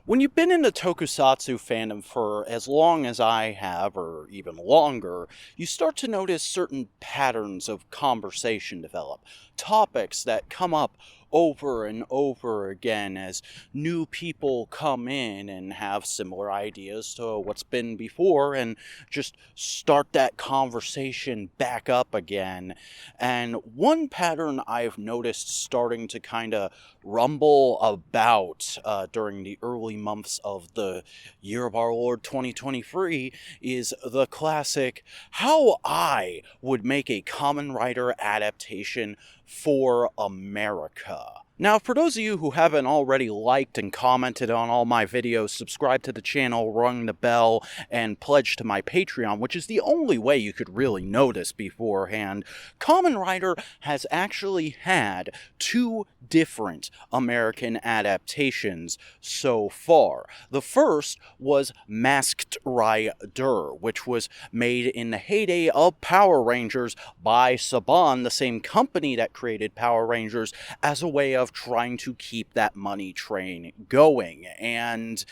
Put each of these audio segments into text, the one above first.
When you've been in the tokusatsu fandom for as long as I have, or even longer, you start to notice certain patterns of conversation develop. Topics that come up over and over again as new people come in and have similar ideas to what's been before and just start that conversation back up again. And one pattern I've noticed starting to kind of rumble about during the early months of the year of our Lord 2023 is the classic how I would make a Kamen Rider adaptation for America. Now, for those of you who haven't already liked and commented on all my videos, subscribe to the channel, rung the bell, and pledge to my Patreon, which is the only way you could really know this beforehand, Kamen Rider has actually had two different American adaptations so far. The first was Masked Rider, which was made in the heyday of Power Rangers by Saban, the same company that created Power Rangers, as a way of trying to keep that money train going. And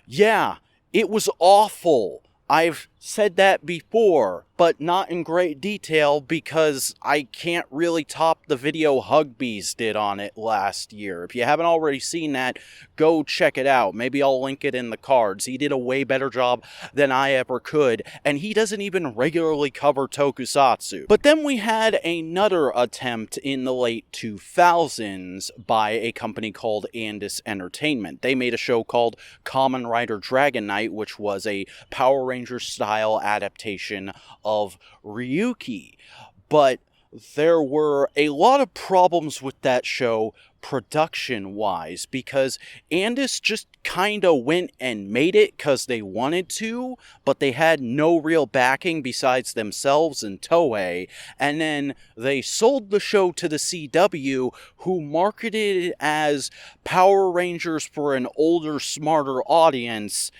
yeah, it was awful. I've said that before, but not in great detail because I can't really top the video Hugbees did on it last year. If you haven't already seen that, go check it out. Maybe I'll link it in the cards. He did a way better job than I ever could, and he doesn't even regularly cover tokusatsu. But then we had another attempt in the late 2000s by a company called Andis Entertainment. They made a show called Kamen Rider Dragon Knight, which was a Power Rangers style adaptation of Ryuki. But there were a lot of problems with that show production-wise because Andis just kind of went and made it because they wanted to, but they had no real backing besides themselves and Toei, and then they sold the show to the CW, who marketed it as Power Rangers for an older, smarter audience,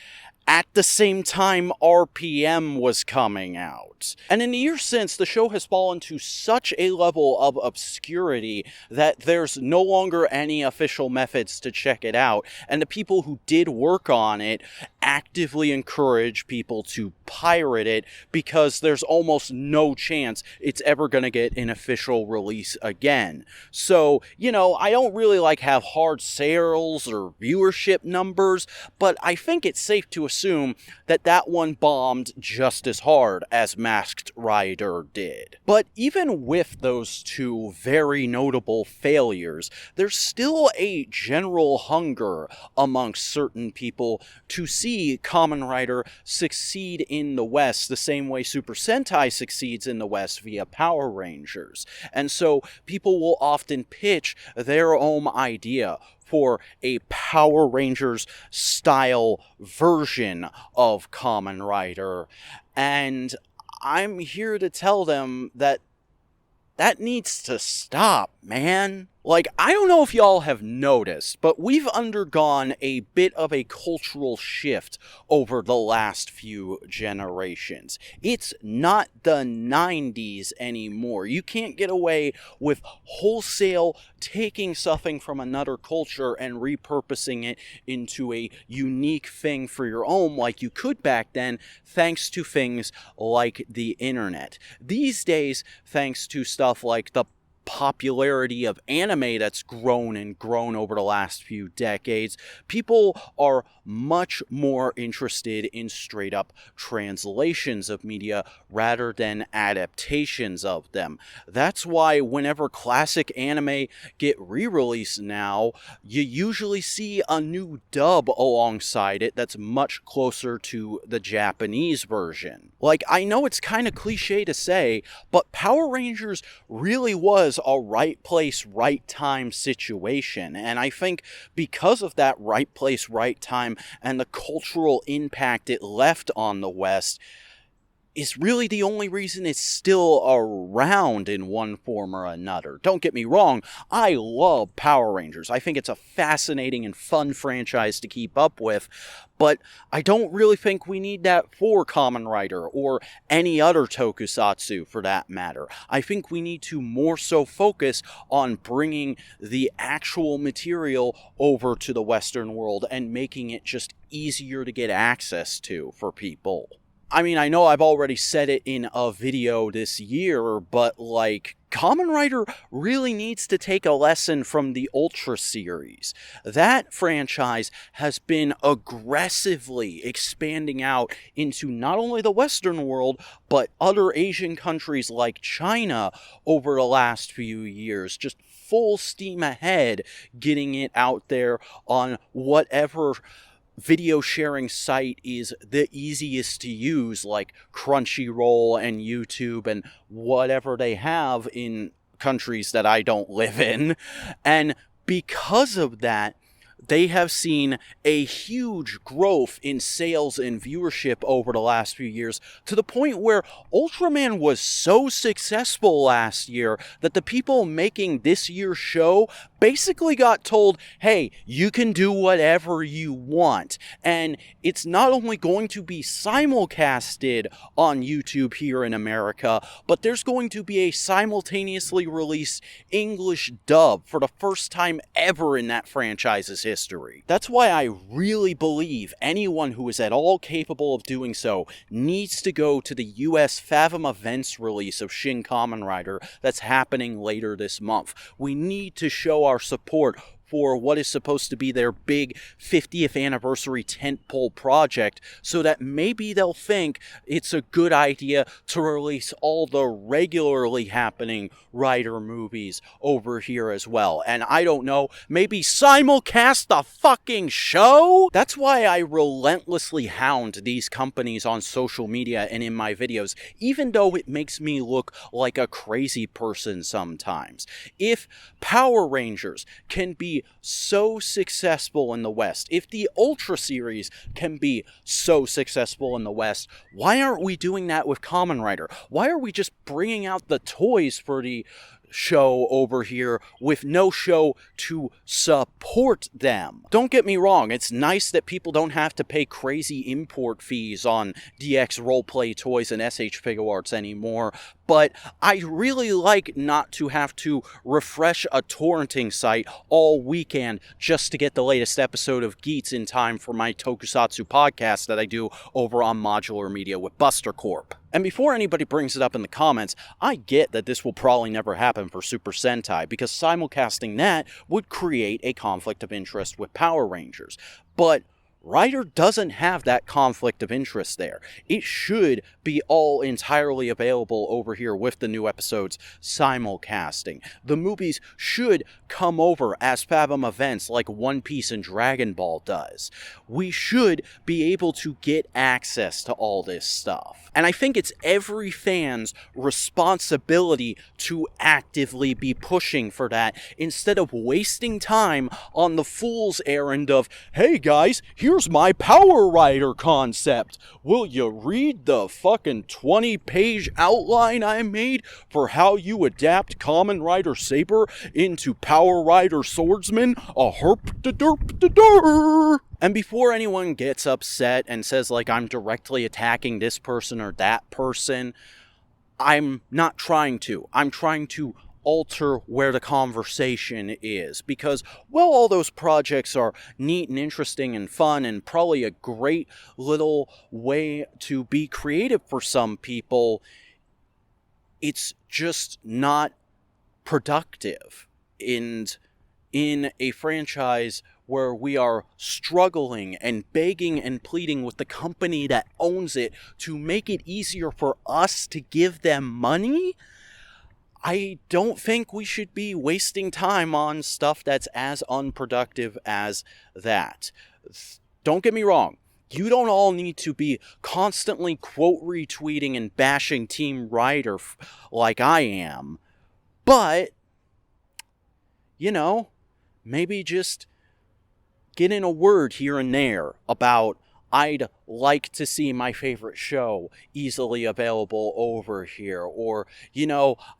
at the same time RPM was coming out. And in the years since, the show has fallen to such a level of obscurity that there's no longer any official methods to check it out, and the people who did work on it actively encourage people to pirate it because there's almost no chance it's ever going to get an official release again. So, you know, I don't really have hard sales or viewership numbers, but I think it's safe to assume that that one bombed just as hard as Masked Rider did. But even with those two very notable failures, there's still a general hunger amongst certain people to see Kamen Rider succeed in the West the same way Super Sentai succeeds in the West via Power Rangers. And so people will often pitch their own idea for a Power Rangers style version of Kamen Rider, and I'm here to tell them that that needs to stop, man. I don't know if y'all have noticed, but we've undergone a bit of a cultural shift over the last few generations. It's not the 90s anymore. You can't get away with wholesale taking something from another culture and repurposing it into a unique thing for your own like you could back then, thanks to things like the internet. These days, thanks to stuff like the popularity of anime that's grown and grown over the last few decades, people are much more interested in straight up translations of media rather than adaptations of them. That's why whenever classic anime get re-released now, you usually see a new dub alongside it that's much closer to the Japanese version. I know it's kind of cliche to say, but Power Rangers really was a right place, right time situation. And I think because of that right place, right time, and the cultural impact it left on the West, is really the only reason it's still around in one form or another. Don't get me wrong, I love Power Rangers. I think it's a fascinating and fun franchise to keep up with, but I don't really think we need that for Kamen Rider or any other tokusatsu for that matter. I think we need to more so focus on bringing the actual material over to the Western world and making it just easier to get access to for people. I mean, I know I've already said it in a video this year, but like, Kamen Rider really needs to take a lesson from the Ultra series. That franchise has been aggressively expanding out into not only the Western world, but other Asian countries like China over the last few years. Just full steam ahead, getting it out there on whatever video sharing site is the easiest to use, like Crunchyroll and YouTube and whatever they have in countries that I don't live in. And because of that, they have seen a huge growth in sales and viewership over the last few years, to the point where Ultraman was so successful last year that the people making this year's show basically got told, hey, you can do whatever you want. And it's not only going to be simulcasted on YouTube here in America, but there's going to be a simultaneously released English dub for the first time ever in that franchise's history. That's why I really believe anyone who is at all capable of doing so needs to go to the US Fathom Events release of Shin Kamen Rider that's happening later this month. We need to show our support for what is supposed to be their big 50th anniversary tentpole project, so that maybe they'll think it's a good idea to release all the regularly happening Rider movies over here as well. And I don't know, maybe simulcast the fucking show? That's why I relentlessly hound these companies on social media and in my videos, even though it makes me look like a crazy person sometimes. If Power Rangers can be so successful in the West, if the Ultra series can be so successful in the West, why aren't we doing that with Kamen Rider? Why are we just bringing out the toys for the show over here with no show to support them? Don't get me wrong, it's nice that people don't have to pay crazy import fees on DX Roleplay toys and SH Figuarts anymore, but I really like not to have to refresh a torrenting site all weekend just to get the latest episode of Geats in time for my Tokusatsu podcast that I do over on Modular Media with Buster Corp. And before anybody brings it up in the comments, I get that this will probably never happen for Super Sentai, because simulcasting that would create a conflict of interest with Power Rangers. But Rider doesn't have that conflict of interest there. It should be all entirely available over here with the new episodes simulcasting. The movies should come over as Fathom events like One Piece and Dragon Ball does. We should be able to get access to all this stuff. And I think it's every fan's responsibility to actively be pushing for that, instead of wasting time on the fool's errand of, hey guys, here's my Power Rider concept. Will you read the fucking 20-page outline I made for how you adapt Kamen Rider Saber into Power Rider Swordsman? A herp da derp da der. And before anyone gets upset and says, like, I'm directly attacking this person or that person, I'm not trying to. I'm trying to alter where the conversation is, because, well, all those projects are neat and interesting and fun and probably a great little way to be creative for some people, it's just not productive. And in a franchise where we are struggling and begging and pleading with the company that owns it to make it easier for us to give them money, I don't think we should be wasting time on stuff that's as unproductive as that. Don't get me wrong. You don't all need to be constantly quote retweeting and bashing Team Rider like I am. But, you know, maybe just get in a word here and there about, I'd like to see my favorite show easily available over here. Or,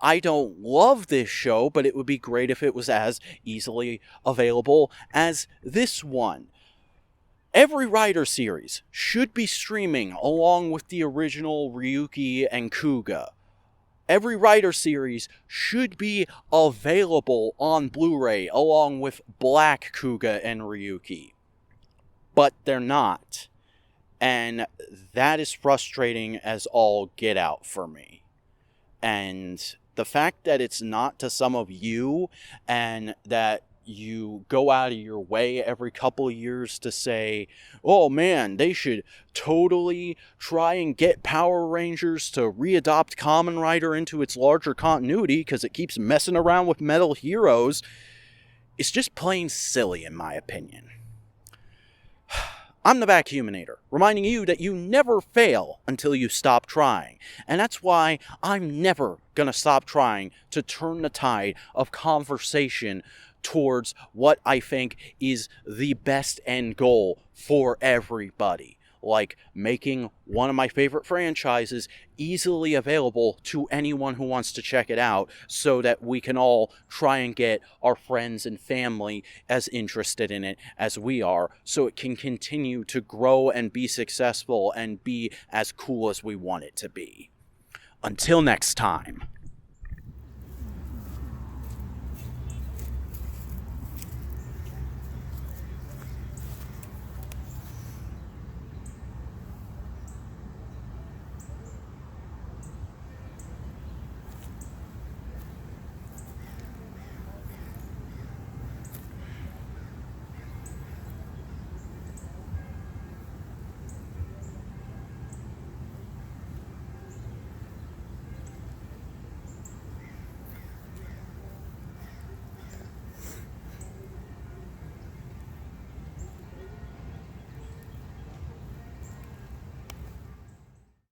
I don't love this show, but it would be great if it was as easily available as this one. Every Rider series should be streaming along with the original Ryuki and Kuga. Every Rider series should be available on Blu-ray along with Black Kuga and Ryuki. But they're not. And that is frustrating as all get out for me. And the fact that it's not to some of you, and that you go out of your way every couple of years to say, oh man, they should totally try and get Power Rangers to readopt Kamen Rider into its larger continuity because it keeps messing around with Metal Heroes, it's just plain silly in my opinion. I'm the Vacuuminator, reminding you that you never fail until you stop trying. And that's why I'm never going to stop trying to turn the tide of conversation towards what I think is the best end goal for everybody. Like making one of my favorite franchises easily available to anyone who wants to check it out, so that we can all try and get our friends and family as interested in it as we are, so it can continue to grow and be successful and be as cool as we want it to be. Until next time.